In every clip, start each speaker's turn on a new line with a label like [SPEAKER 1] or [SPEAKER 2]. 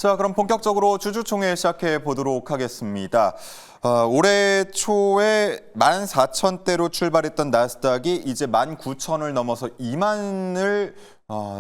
[SPEAKER 1] 자, 그럼 본격적으로 주주총회 시작해 보도록 하겠습니다. 올해 초에 14,000대로 출발했던 나스닥이 이제 19,000을 넘어서 20,000을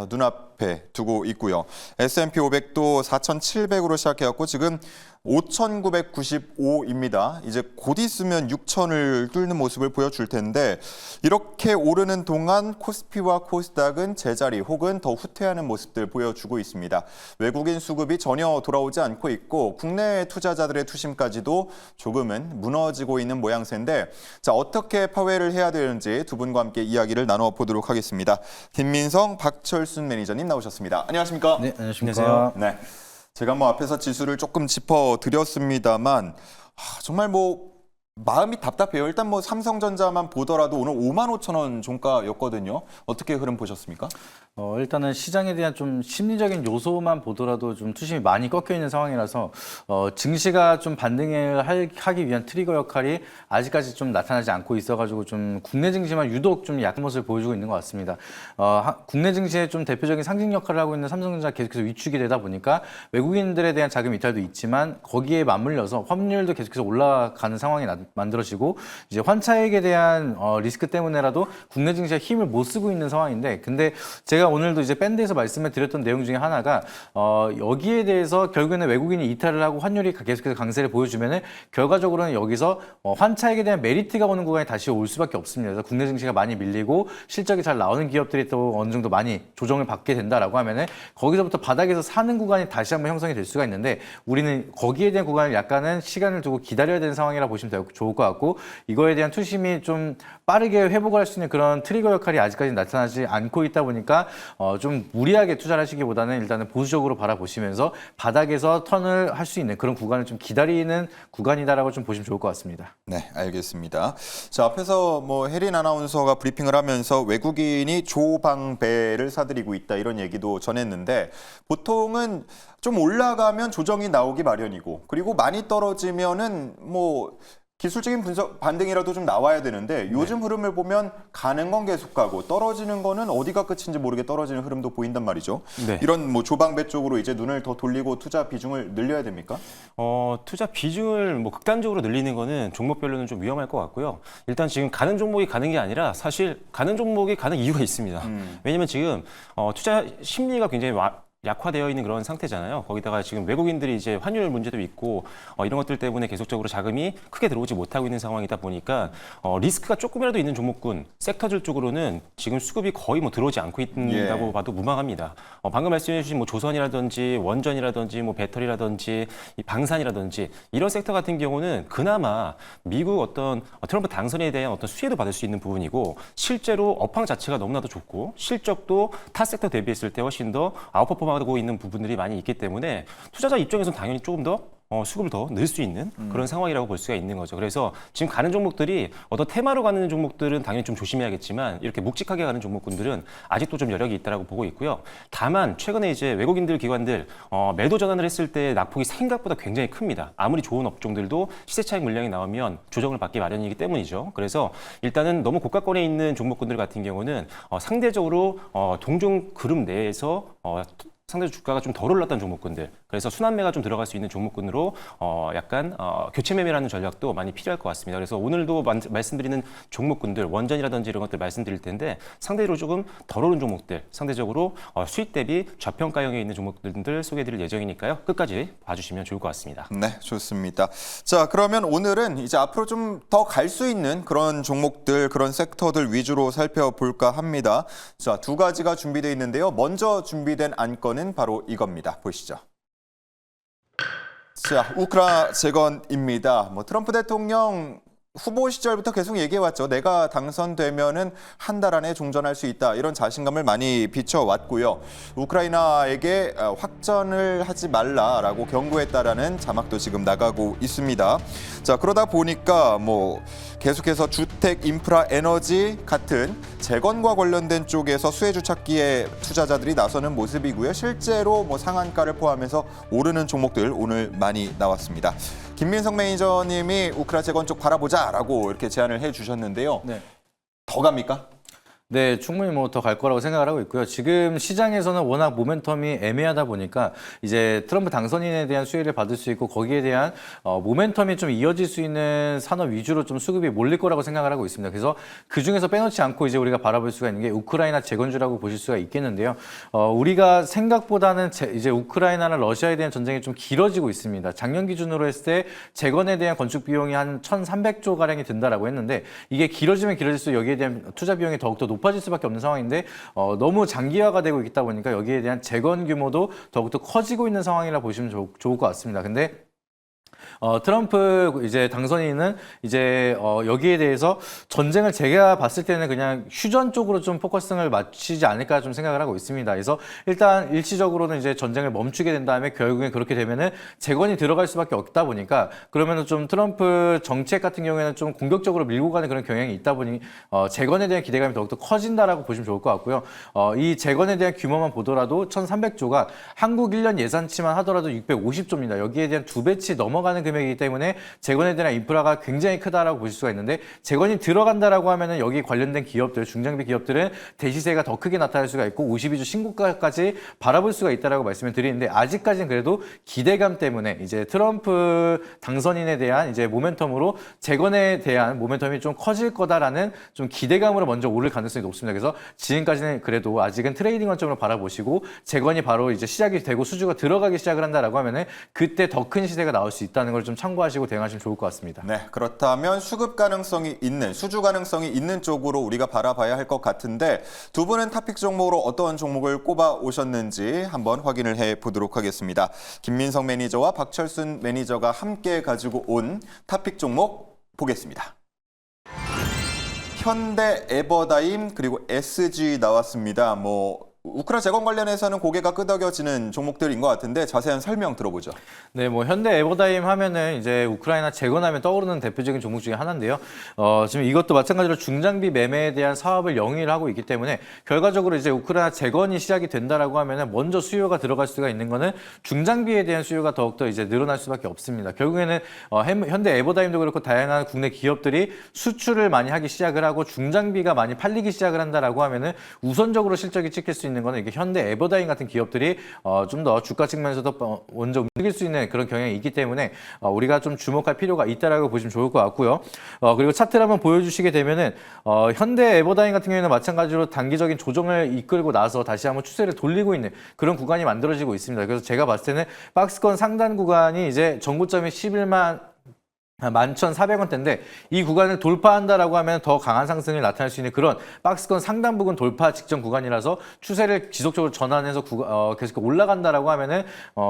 [SPEAKER 1] 눈앞에 두고 있고요. S&P 500도 4,700으로 시작해왔고 지금 5,995입니다. 이제 곧 있으면 6,000을 뚫는 모습을 보여줄 텐데 이렇게 오르는 동안 코스피와 코스닥은 제자리 혹은 더 후퇴하는 모습들 보여주고 있습니다. 외국인 수급이 전혀 돌아오지 않고 있고 국내 투자자들의 투심까지도 조금은 무너지고 있는 모양새인데 자, 어떻게 파회를 해야 되는지 두 분과 함께 이야기를 나눠보도록 하겠습니다. 김민성, 박철순 매니저님 나오셨습니다. 안녕하십니까?
[SPEAKER 2] 네, 안녕하십니까?
[SPEAKER 1] 네. 제가 앞에서 지수를 조금 짚어드렸습니다만 정말 마음이 답답해요. 일단 삼성전자만 보더라도 오늘 55,000원 종가였거든요. 어떻게 흐름 보셨습니까?
[SPEAKER 2] 일단은 시장에 대한 좀 심리적인 요소만 보더라도 좀 투심이 많이 꺾여 있는 상황이라서 증시가 좀 반등을 하기 위한 트리거 역할이 아직까지 좀 나타나지 않고 있어가지고 좀 국내 증시만 유독 좀 약한 모습을 보여주고 있는 것 같습니다. 국내 증시의 좀 대표적인 상징 역할을 하고 있는 삼성전자 계속해서 위축이 되다 보니까 외국인들에 대한 자금 이탈도 있지만 거기에 맞물려서 환율도 계속해서 올라가는 상황이 만들어지고 이제 환차익에 대한 리스크 때문에라도 국내 증시가 힘을 못 쓰고 있는 상황인데 근데 제가 오늘도 이제 밴드에서 말씀을 드렸던 내용 중에 하나가 여기에 대해서 결국에는 외국인이 이탈을 하고 환율이 계속해서 강세를 보여주면은 결과적으로는 여기서 환차익에 대한 메리트가 오는 구간이 다시 올 수밖에 없습니다. 그래서 국내 증시가 많이 밀리고 실적이 잘 나오는 기업들이 또 어느 정도 많이 조정을 받게 된다라고 하면은 거기서부터 바닥에서 사는 구간이 다시 한번 형성이 될 수가 있는데 우리는 거기에 대한 구간을 약간은 시간을 두고 기다려야 되는 상황이라 보시면 좋을 것 같고 이거에 대한 투심이 좀 빠르게 회복을 할 수 있는 그런 트리거 역할이 아직까지 나타나지 않고 있다 보니까 좀 무리하게 투자를 하시기보다는 일단은 보수적으로 바라보시면서 바닥에서 턴을 할 수 있는 그런 구간을 좀 기다리는 구간이다라고 좀 보시면 좋을 것 같습니다.
[SPEAKER 1] 네, 알겠습니다. 자, 앞에서 혜린 아나운서가 브리핑을 하면서 외국인이 조방배를 사들이고 있다 이런 얘기도 전했는데 보통은 좀 올라가면 조정이 나오기 마련이고 그리고 많이 떨어지면은 기술적인 분석 반등이라도 좀 나와야 되는데 요즘 흐름을 보면 가는 건 계속 가고 떨어지는 거는 어디가 끝인지 모르게 떨어지는 흐름도 보인단 말이죠. 네. 이런 조방배 쪽으로 이제 눈을 더 돌리고 투자 비중을 늘려야 됩니까?
[SPEAKER 3] 투자 비중을 극단적으로 늘리는 거는 종목별로는 좀 위험할 것 같고요. 일단 지금 가는 종목이 가는 게 아니라 사실 가는 종목이 가는 이유가 있습니다. 왜냐면 지금 투자 심리가 굉장히 약화되어 있는 그런 상태잖아요. 거기다가 지금 외국인들이 이제 환율 문제도 있고 이런 것들 때문에 계속적으로 자금이 크게 들어오지 못하고 있는 상황이다 보니까 리스크가 조금이라도 있는 종목군, 섹터들 쪽으로는 지금 수급이 거의 들어오지 않고 있다고 봐도 무방합니다. 방금 말씀해 주신 조선이라든지 원전이라든지 배터리라든지 이 방산이라든지 이런 섹터 같은 경우는 그나마 미국 어떤 트럼프 당선에 대한 어떤 수혜도 받을 수 있는 부분이고 실제로 업황 자체가 너무나도 좋고 실적도 타 섹터 대비했을 때 훨씬 더 아웃퍼폼 하고 있는 부분들이 많이 있기 때문에 투자자 입장에서는 당연히 조금 더 수급을 더 넣을 수 있는 그런 상황이라고 볼 수가 있는 거죠. 그래서 지금 가는 종목들이 어떤 테마로 가는 종목들은 당연히 좀 조심해야겠지만 이렇게 묵직하게 가는 종목군들은 아직도 좀 여력이 있다고 보고 있고요. 다만 최근에 이제 외국인들 기관들 매도 전환을 했을 때 낙폭이 생각보다 굉장히 큽니다. 아무리 좋은 업종들도 시세 차익 물량이 나오면 조정을 받기 마련이기 때문이죠. 그래서 일단은 너무 고가권에 있는 종목군들 같은 경우는 상대적으로 동종 그룹 내에서 상대적으로 주가가 좀 덜 올랐던 종목군들, 그래서 순환매가 좀 들어갈 수 있는 종목군으로 약간 교체 매매라는 전략도 많이 필요할 것 같습니다. 그래서 오늘도 말씀드리는 종목군들, 원전이라든지 이런 것들 말씀드릴 텐데 상대로 조금 덜 오른 종목들, 상대적으로 수익 대비 저평가형에 있는 종목들 소개해드릴 예정이니까요. 끝까지 봐주시면 좋을 것 같습니다.
[SPEAKER 1] 네, 좋습니다. 자, 그러면 오늘은 이제 앞으로 좀 더 갈 수 있는 그런 종목들, 그런 섹터들 위주로 살펴볼까 합니다. 자, 두 가지가 준비되어 있는데요. 먼저 준비된 안건은 바로 이겁니다. 보시죠. 자, 우크라 재건입니다. 트럼프 대통령 후보 시절부터 계속 얘기해왔죠. 내가 당선되면은 한 달 안에 종전할 수 있다. 이런 자신감을 많이 비춰왔고요. 우크라이나에게 확전을 하지 말라라고 경고했다라는 자막도 지금 나가고 있습니다. 자, 그러다 보니까 계속해서 주택, 인프라, 에너지 같은 재건과 관련된 쪽에서 수혜주 찾기에 투자자들이 나서는 모습이고요. 실제로 상한가를 포함해서 오르는 종목들 오늘 많이 나왔습니다. 김민성 매니저님이 우크라 재건 쪽 바라보자라고 이렇게 제안을 해주셨는데요.
[SPEAKER 2] 네.
[SPEAKER 1] 더 갑니까?
[SPEAKER 2] 네, 충분히 뭐 더 갈 거라고 생각을 하고 있고요. 지금 시장에서는 워낙 모멘텀이 애매하다 보니까 이제 트럼프 당선인에 대한 수혜를 받을 수 있고 거기에 대한 모멘텀이 좀 이어질 수 있는 산업 위주로 좀 수급이 몰릴 거라고 생각을 하고 있습니다. 그래서 그 중에서 빼놓지 않고 이제 우리가 바라볼 수가 있는 게 우크라이나 재건주라고 보실 수가 있겠는데요. 우리가 생각보다는 이제 우크라이나나 러시아에 대한 전쟁이 좀 길어지고 있습니다. 작년 기준으로 했을 때 재건에 대한 건축 비용이 한 1,300조 가량이 든다라고 했는데 이게 길어지면 길어질수록 여기에 대한 투자 비용이 더욱더 높아질 수밖에 없는 상황인데 너무 장기화가 되고 있다 보니까 여기에 대한 재건 규모도 더욱더 커지고 있는 상황이라 보시면 좋을 것 같습니다. 근데 트럼프 이제 당선인은 이제 여기에 대해서 전쟁을 제가 봤을 때는 그냥 휴전 쪽으로 좀 포커싱을 맞추지 않을까 좀 생각을 하고 있습니다. 그래서 일단 일시적으로는 이제 전쟁을 멈추게 된 다음에 결국엔 그렇게 되면은 재건이 들어갈 수밖에 없다 보니까 그러면은 좀 트럼프 정책 같은 경우에는 좀 공격적으로 밀고 가는 그런 경향이 있다 보니 재건에 대한 기대감이 더욱더 커진다라고 보시면 좋을 것 같고요. 이 재건에 대한 규모만 보더라도 1,300조가 한국 1년 예산치만 하더라도 650조입니다. 여기에 대한 2배치 넘어가는 금액이기 때문에 재건에 대한 인프라가 굉장히 크다라고 보실 수가 있는데 재건이 들어간다라고 하면은 여기 관련된 기업들, 중장비 기업들은 대시세가 더 크게 나타날 수가 있고 52주 신고가까지 바라볼 수가 있다라고 말씀을 드리는데 아직까지는 그래도 기대감 때문에 이제 트럼프 당선인에 대한 이제 모멘텀으로 재건에 대한 모멘텀이 좀 커질 거다라는 좀 기대감으로 먼저 오를 가능성이 높습니다. 그래서 지금까지는 그래도 아직은 트레이딩 관점으로 바라보시고 재건이 바로 이제 시작이 되고 수주가 들어가기 시작을 한다라고 하면은 그때 더 큰 시세가 나올 수 있다는 걸 좀 참고하시고 대응하시면 좋을 것 같습니다.
[SPEAKER 1] 네, 그렇다면 수급 가능성이 있는, 수주 가능성이 있는 쪽으로 우리가 바라봐야 할 것 같은데 두 분은 타픽 종목으로 어떤 종목을 꼽아 오셨는지 한번 확인을 해 보도록 하겠습니다. 김민성 매니저와 박철순 매니저가 함께 가지고 온 타픽 종목 보겠습니다. 현대 에버다임 그리고 SG 나왔습니다. 우크라 재건 관련해서는 고개가 끄덕여지는 종목들인 것 같은데 자세한 설명 들어보죠.
[SPEAKER 2] 네, 뭐 현대 에버다임 하면은 이제 우크라이나 재건하면 떠오르는 대표적인 종목 중에 하나인데요. 지금 이것도 마찬가지로 중장비 매매에 대한 사업을 영위를 하고 있기 때문에 결과적으로 이제 우크라이나 재건이 시작이 된다라고 하면은 먼저 수요가 들어갈 수가 있는 거는 중장비에 대한 수요가 더욱더 이제 늘어날 수밖에 없습니다. 결국에는 현대 에버다임도 그렇고 다양한 국내 기업들이 수출을 많이 하기 시작을 하고 중장비가 많이 팔리기 시작을 한다라고 하면은 우선적으로 실적이 찍힐 수 있는 거는 이게 현대 에버다임 같은 기업들이 좀 더 주가 측면에서도 먼저 움직일 수 있는 그런 경향이 있기 때문에 우리가 좀 주목할 필요가 있다라고 보시면 좋을 것 같고요. 그리고 차트를 한번 보여주시게 되면은 현대 에버다임 같은 경우에는 마찬가지로 단기적인 조정을 이끌고 나서 다시 한번 추세를 돌리고 있는 그런 구간이 만들어지고 있습니다. 그래서 제가 봤을 때는 박스권 상단 구간이 이제 전고점이 11,400원대인데 이 구간을 돌파한다라고 하면 더 강한 상승을 나타낼 수 있는 그런 박스권 상단 부근 돌파 직전 구간이라서 추세를 지속적으로 전환해서 계속 올라간다라고 하면은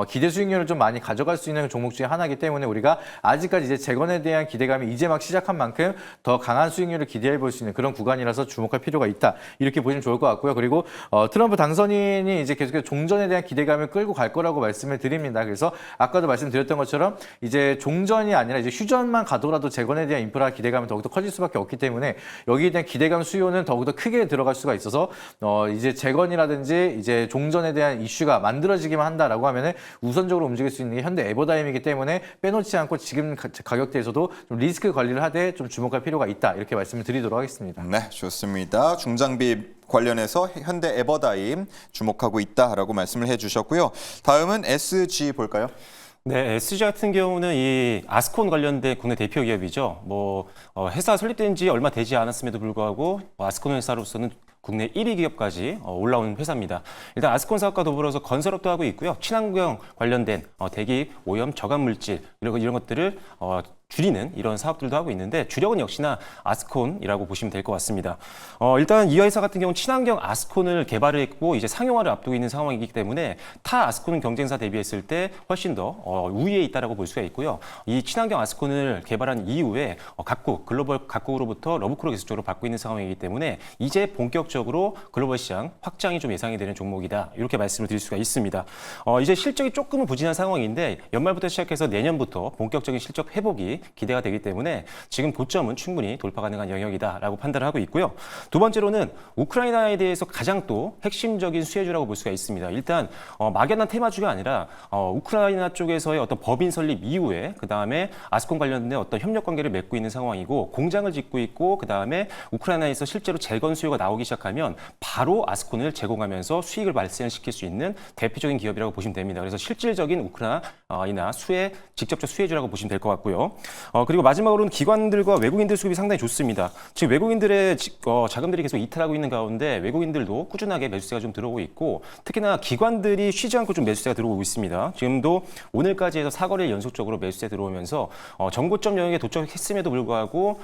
[SPEAKER 2] 기대 수익률을 좀 많이 가져갈 수 있는 종목 중에 하나이기 때문에 우리가 아직까지 이제 재건에 대한 기대감이 이제 막 시작한 만큼 더 강한 수익률을 기대해 볼 수 있는 그런 구간이라서 주목할 필요가 있다. 이렇게 보시면 좋을 것 같고요. 그리고 트럼프 당선인이 이제 계속해서 종전에 대한 기대감을 끌고 갈 거라고 말씀을 드립니다. 그래서 아까도 말씀드렸던 것처럼 이제 종전이 아니라 이제 휴전만 가더라도 재건에 대한 인프라 기대감이 더욱더 커질 수밖에 없기 때문에 여기에 대한 기대감 수요는 더욱더 크게 들어갈 수가 있어서 이제 재건이라든지 이제 종전에 대한 이슈가 만들어지기만 한다라고 하면은 우선적으로 움직일 수 있는 게 현대 에버다임이기 때문에 빼놓지 않고 지금 가격대에서도 좀 리스크 관리를 하되 좀 주목할 필요가 있다 이렇게 말씀을 드리도록 하겠습니다.
[SPEAKER 1] 네, 좋습니다. 중장비 관련해서 현대 에버다임 주목하고 있다라고 말씀을 해주셨고요. 다음은 SG 볼까요?
[SPEAKER 3] 네, SG 같은 경우는 이 아스콘 관련된 국내 대표 기업이죠. 회사 설립된 지 얼마 되지 않았음에도 불구하고 아스콘 회사로서는 국내 1위 기업까지 올라온 회사입니다. 일단 아스콘 사업과 더불어서 건설업도 하고 있고요. 친환경 관련된 대기 오염 저감 물질 이런 것들을 줄이는 이런 사업들도 하고 있는데 주력은 역시나 아스콘이라고 보시면 될 것 같습니다. 일단 이 회사 같은 경우는 친환경 아스콘을 개발을 했고 이제 상용화를 앞두고 있는 상황이기 때문에 타 아스콘 경쟁사 대비했을 때 훨씬 더 우위에 있다라고 볼 수가 있고요. 이 친환경 아스콘을 개발한 이후에 글로벌 각국으로부터 러브콜을 계속적으로 받고 있는 상황이기 때문에 이제 본격적으로 글로벌 시장 확장이 좀 예상이 되는 종목이다. 이렇게 말씀을 드릴 수가 있습니다. 이제 실적이 조금은 부진한 상황인데 연말부터 시작해서 내년부터 본격적인 실적 회복이 모습이 기대가 되기 때문에 지금 고점은 충분히 돌파 가능한 영역이다라고 판단을 하고 있고요. 두 번째로는 우크라이나에 대해서 가장 또 핵심적인 수혜주라고 볼 수가 있습니다. 일단 막연한 테마주가 아니라 우크라이나 쪽에서의 어떤 법인 설립 이후에 그다음에 아스콘 관련된 어떤 협력 관계를 맺고 있는 상황이고 공장을 짓고 있고 그다음에 우크라이나에서 실제로 재건 수요가 나오기 시작하면 바로 아스콘을 제공하면서 수익을 발생시킬 수 있는 대표적인 기업이라고 보시면 됩니다. 그래서 실질적인 우크라이나 수혜 직접적 수혜주라고 보시면 될 것 같고요. 그리고 마지막으로는 기관들과 외국인들 수급이 상당히 좋습니다. 지금 외국인들의 자금들이 계속 이탈하고 있는 가운데 외국인들도 꾸준하게 매수세가 좀 들어오고 있고 특히나 기관들이 쉬지 않고 좀 매수세가 들어오고 있습니다. 지금도 오늘까지 해서 4거래일 연속적으로 매수세 들어오면서 정고점 영역에 도착했음에도 불구하고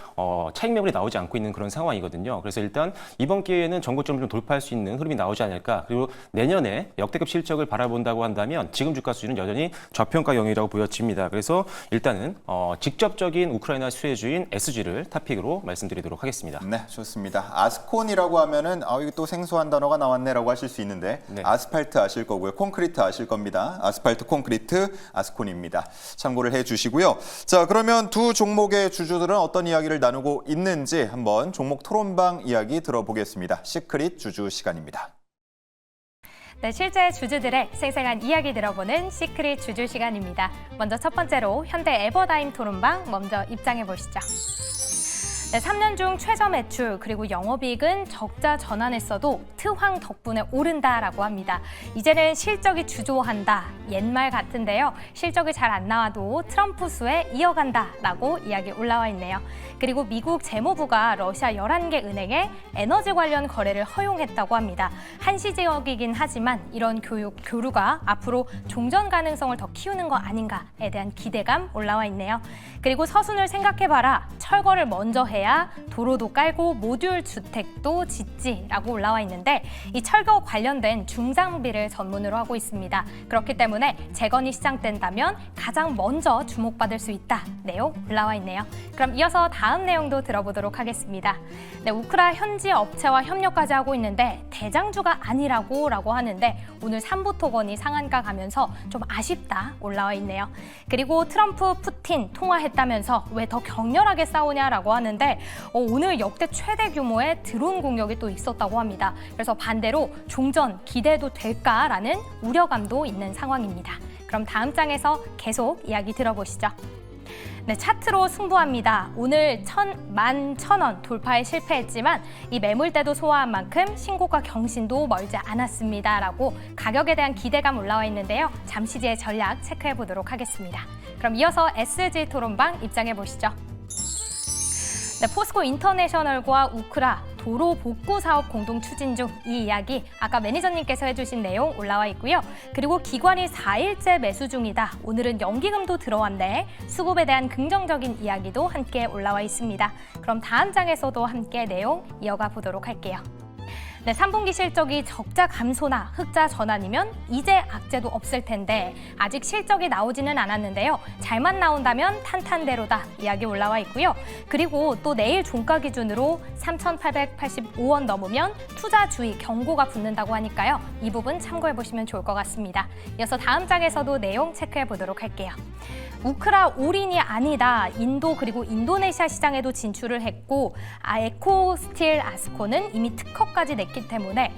[SPEAKER 3] 차익 매물이 나오지 않고 있는 그런 상황이거든요. 그래서 일단 이번 기회에는 정고점을 좀 돌파할 수 있는 흐름이 나오지 않을까. 그리고 내년에 역대급 실적을 바라본다고 한다면 지금 주가 수준은 여전히 저평가 영역이라고 보여집니다. 그래서 일단은 직접적인 우크라이나 수혜주인 SG를 탑픽으로 말씀드리도록 하겠습니다.
[SPEAKER 1] 네, 좋습니다. 아스콘이라고 하면은 이게 또 생소한 단어가 나왔네라고 하실 수 있는데
[SPEAKER 3] 네.
[SPEAKER 1] 아스팔트 아실 거고요. 콘크리트 아실 겁니다. 아스팔트 콘크리트 아스콘입니다. 참고를 해 주시고요. 자, 그러면 두 종목의 주주들은 어떤 이야기를 나누고 있는지 한번 종목 토론방 이야기 들어보겠습니다. 시크릿 주주 시간입니다.
[SPEAKER 4] 네, 실제 주주들의 생생한 이야기 들어보는 시크릿 주주 시간입니다. 먼저 첫 번째로 현대 에버다임 토론방 먼저 입장해 보시죠. 네, 3년 중 최저 매출 그리고 영업이익은 적자 전환했어도 트황 덕분에 오른다라고 합니다. 이제는 실적이 주도한다. 옛말 같은데요. 실적이 잘 안 나와도 트럼프 수에 이어간다라고 이야기 올라와 있네요. 그리고 미국 재무부가 러시아 11개 은행에 에너지 관련 거래를 허용했다고 합니다. 한시 지역이긴 하지만 이런 교류가 앞으로 종전 가능성을 더 키우는 거 아닌가에 대한 기대감 올라와 있네요. 그리고 서순을 생각해봐라. 철거를 먼저 해야 도로도 깔고 모듈 주택도 짓지라고 올라와 있는데 이 철거 관련된 중장비를 전문으로 하고 있습니다. 그렇기 때문에 재건이 시작된다면 가장 먼저 주목받을 수 있다. 내용 올라와 있네요. 그럼 이어서 다음 내용도 들어보도록 하겠습니다. 네, 우크라 현지 업체와 협력까지 하고 있는데 대장주가 아니라고 하는데 오늘 삼부토건이 상한가 가면서 좀 아쉽다 올라와 있네요. 그리고 트럼프, 푸틴 통화했다면서 왜 더 격렬하게 싸우냐라고 하는데 오늘 역대 최대 규모의 드론 공격이 또 있었다고 합니다. 그래서 반대로 종전 기대도 될까라는 우려감도 있는 상황입니다. 그럼 다음 장에서 계속 이야기 들어보시죠. 네, 차트로 승부합니다. 오늘 11,000원 돌파에 실패했지만 이 매물대도 소화한 만큼 신고가 경신도 멀지 않았습니다. 라고 가격에 대한 기대감 올라와 있는데요. 잠시 뒤에 전략 체크해 보도록 하겠습니다. 그럼 이어서 SG 토론방 입장해 보시죠. 네, 포스코 인터내셔널과 우크라 도로 복구 사업 공동 추진 중 이 이야기 아까 매니저님께서 해주신 내용 올라와 있고요. 그리고 기관이 4일째 매수 중이다. 오늘은 연기금도 들어왔네. 수급에 대한 긍정적인 이야기도 함께 올라와 있습니다. 그럼 다음 장에서도 함께 내용 이어가 보도록 할게요. 네, 3분기 실적이 적자 감소나 흑자 전환이면 이제 악재도 없을 텐데 아직 실적이 나오지는 않았는데요. 잘만 나온다면 탄탄대로다 이야기 올라와 있고요. 그리고 또 내일 종가 기준으로 3,885원 넘으면 투자 주의 경고가 붙는다고 하니까요. 이 부분 참고해 보시면 좋을 것 같습니다. 이어서 다음 장에서도 내용 체크해 보도록 할게요. 우크라 올인이 아니다. 인도 그리고 인도네시아 시장에도 진출을 했고 에코스틸 아스코는 이미 특허까지 냈기 때문에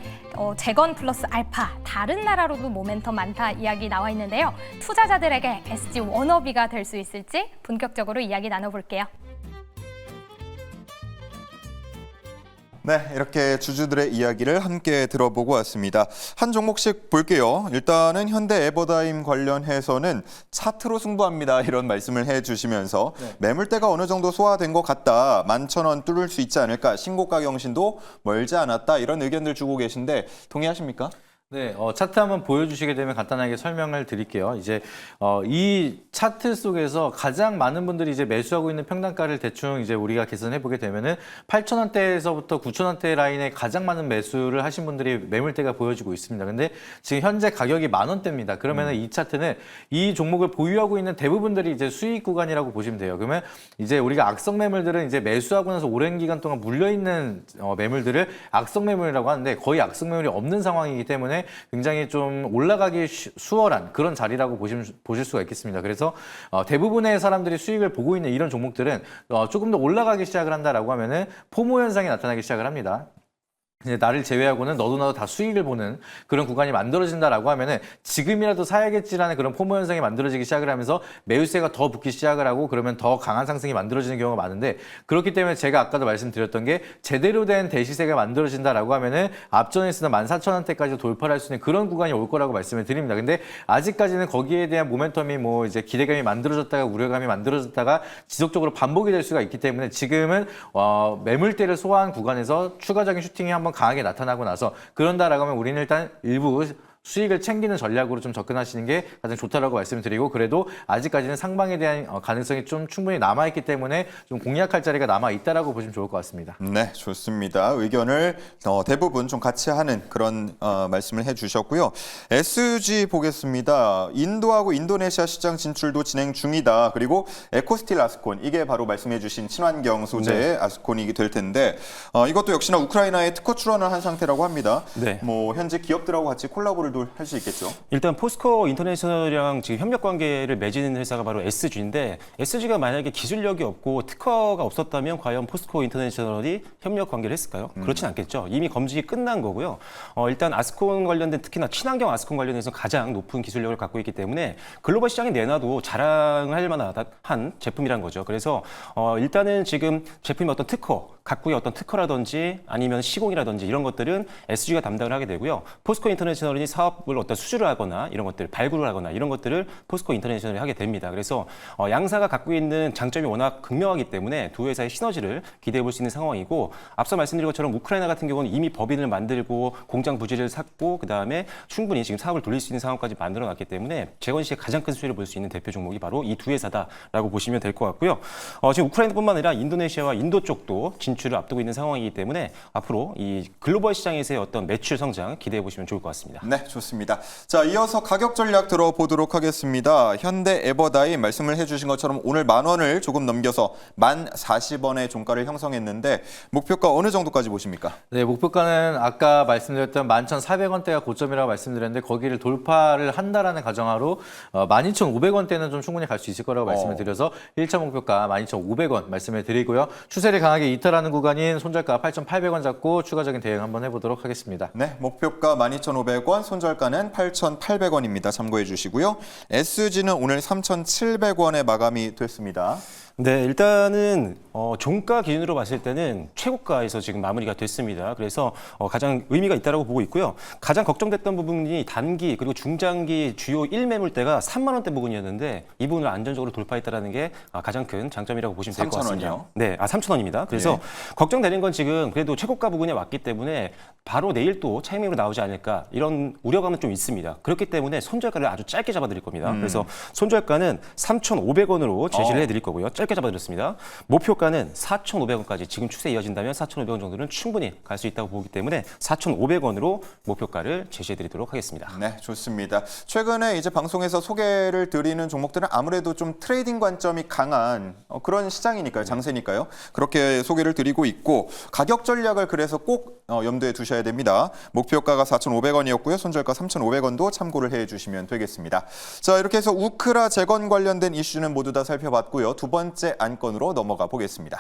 [SPEAKER 4] 재건 플러스 알파 다른 나라로도 모멘텀 많다 이야기 나와 있는데요. 투자자들에게 SG 워너비가 될 수 있을지 본격적으로 이야기 나눠볼게요.
[SPEAKER 1] 네, 이렇게 주주들의 이야기를 함께 들어보고 왔습니다. 한 종목씩 볼게요. 일단은 현대 에버다임 관련해서는 차트로 승부합니다. 이런 말씀을 해주시면서 매물대가 어느 정도 소화된 것 같다. 11,000원 뚫을 수 있지 않을까. 신고가 경신도 멀지 않았다. 이런 의견들 주고 계신데 동의하십니까?
[SPEAKER 2] 네, 차트 한번 보여주시게 되면 간단하게 설명을 드릴게요. 이제 이 차트 속에서 가장 많은 분들이 이제 매수하고 있는 평단가를 대충 이제 우리가 계산해 보게 되면은 8,000원대에서부터 9,000원대 라인에 가장 많은 매수를 하신 분들이 매물대가 보여지고 있습니다. 근데 지금 현재 가격이 10,000원대입니다. 그러면은 이 차트는 이 종목을 보유하고 있는 대부분들이 이제 수익 구간이라고 보시면 돼요. 그러면 이제 우리가 악성 매물들은 이제 매수하고 나서 오랜 기간 동안 물려 있는 매물들을 악성 매물이라고 하는데 거의 악성 매물이 없는 상황이기 때문에 때문에 굉장히 좀 올라가기 수월한 그런 자리라고 보실 수가 있겠습니다. 그래서 대부분의 사람들이 수익을 보고 있는 이런 종목들은 조금 더 올라가기 시작을 한다라고 하면은 포모 현상이 나타나기 시작을 합니다. 이제 나를 제외하고는 너도 나도 다 수익을 보는 그런 구간이 만들어진다라고 하면은 지금이라도 사야겠지라는 그런 포모 현상이 만들어지기 시작을 하면서 매수세가 더 붙기 시작을 하고 그러면 더 강한 상승이 만들어지는 경우가 많은데 그렇기 때문에 제가 아까도 말씀드렸던 게 제대로 된 대시세가 만들어진다라고 하면은 앞전에 쓰는 14,000원대까지 돌파할 수 있는 그런 구간이 올 거라고 말씀을 드립니다. 근데 아직까지는 거기에 대한 모멘텀이 뭐 이제 기대감이 만들어졌다가 우려감이 만들어졌다가 지속적으로 반복이 될 수가 있기 때문에 지금은 매물대를 소화한 구간에서 추가적인 슈팅이 한번 강하게 나타나고 나서 그런다라고 하면 우리는 일단 일부 수익을 챙기는 전략으로 좀 접근하시는 게 가장 좋다라고 말씀드리고 그래도 아직까지는 상방에 대한 가능성이 좀 충분히 남아있기 때문에 좀 공략할 자리가 남아있다라고 보시면 좋을 것 같습니다.
[SPEAKER 1] 네, 좋습니다. 의견을 대부분 좀 같이 하는 그런 말씀을 해주셨고요. SG 보겠습니다. 인도하고 인도네시아 시장 진출도 진행 중이다. 그리고 에코스틸 아스콘, 이게 바로 말씀해주신 친환경 소재의 아스콘이 될 텐데 이것도 역시나 우크라이나에 특허 출원을 한 상태라고 합니다.
[SPEAKER 3] 네.
[SPEAKER 1] 뭐 현재 기업들하고 같이 콜라보를 할 수 있겠죠.
[SPEAKER 3] 일단 포스코 인터내셔널이랑 지금 협력 관계를 맺은 회사가 바로 SG인데 SG가 만약에 기술력이 없고 특허가 없었다면 과연 포스코 인터내셔널이 협력 관계를 했을까요? 그렇진 않겠죠. 이미 검증이 끝난 거고요. 일단 아스콘 관련된 특히나 친환경 아스콘 관련해서 가장 높은 기술력을 갖고 있기 때문에 글로벌 시장에 내놔도 자랑할 만한 제품이란 거죠. 그래서 일단은 지금 제품의 어떤 특허, 각국의 어떤 특허라든지 아니면 시공이라든지 이런 것들은 SG가 담당을 하게 되고요. 포스코 인터내셔널이 사업을 어떤 수주를 하거나 이런 것들, 발굴을 하거나 이런 것들을 포스코 인터내셔널이 하게 됩니다. 그래서 양사가 갖고 있는 장점이 워낙 극명하기 때문에 두 회사의 시너지를 기대해 볼 수 있는 상황이고 앞서 말씀드린 것처럼 우크라이나 같은 경우는 이미 법인을 만들고 공장 부지를 샀고 그다음에 충분히 지금 사업을 돌릴 수 있는 상황까지 만들어 놨기 때문에 재건 시에 가장 큰 수혜를 볼 수 있는 대표 종목이 바로 이 두 회사다라고 보시면 될 것 같고요. 지금 우크라이나뿐만 아니라 인도네시아와 인도 쪽도 진출을 앞두고 있는 상황이기 때문에 앞으로 이 글로벌 시장에서의 어떤 매출 성장 기대해 보시면 좋을 것 같습니다.
[SPEAKER 1] 네, 좋습니다. 자, 이어서 가격 전략 들어보도록 하겠습니다. 현대 에버다임 말씀을 해주신 것처럼 오늘 10,000원을 조금 넘겨서 10,040원의 종가를 형성했는데 목표가 어느 정도까지 보십니까?
[SPEAKER 2] 네, 목표가는 아까 말씀드렸던 11,400원대가 고점이라고 말씀드렸는데 거기를 돌파를 한다라는 가정하로 12,500원대는 좀 충분히 갈 수 있을 거라고 말씀을 드려서 1차 목표가 12,500원 말씀을 드리고요. 추세를 강하게 이탈하는 구간인 손절가 8,800원 잡고 추가적인 대응 한번 해보도록 하겠습니다.
[SPEAKER 1] 네, 목표가 12,500원, 손절가는 8,800원입니다. 참고해 주시고요. SG는 오늘 3,700원에 마감이 됐습니다.
[SPEAKER 3] 네, 일단은 종가 기준으로 봤을 때는 최고가에서 지금 마무리가 됐습니다. 그래서 가장 의미가 있다고 보고 있고요. 가장 걱정됐던 부분이 단기 그리고 중장기 주요 1매물대가 3만 원대 부분이었는데 이 부분을 안전적으로 돌파했다는 게 가장 큰 장점이라고 보시면 될 것 같습니다.
[SPEAKER 1] 3,000원이요?
[SPEAKER 3] 네, 3,000원입니다. 그래서 걱정되는 건 지금 그래도 최고가 부분에 왔기 때문에 바로 내일 또 차익매매로 나오지 않을까 이런 우려감은 좀 있습니다. 그렇기 때문에 손절가를 아주 짧게 잡아드릴 겁니다. 그래서 손절가는 3,500원으로 제시를 해드릴 거고요. 짧게 잡아드렸습니다. 목표가는 4,500원까지 지금 추세 이어진다면 4,500원 정도는 충분히 갈 수 있다고 보기 때문에 4,500원으로 목표가를 제시해드리도록 하겠습니다.
[SPEAKER 1] 네, 좋습니다. 최근에 이제 방송에서 소개를 드리는 종목들은 아무래도 좀 트레이딩 관점이 강한 그런 시장이니까요, 장세니까요. 그렇게 소개를 드리고 있고 가격 전략을 그래서 꼭 염두에 두셔야 됩니다. 목표가가 4,500원이었고요. 손절가 3,500원도 참고를 해주시면 되겠습니다. 자, 이렇게 해서 우크라 재건 관련된 이슈는 모두 다 살펴봤고요. 두 번째 안건으로 넘어가 보겠습니다.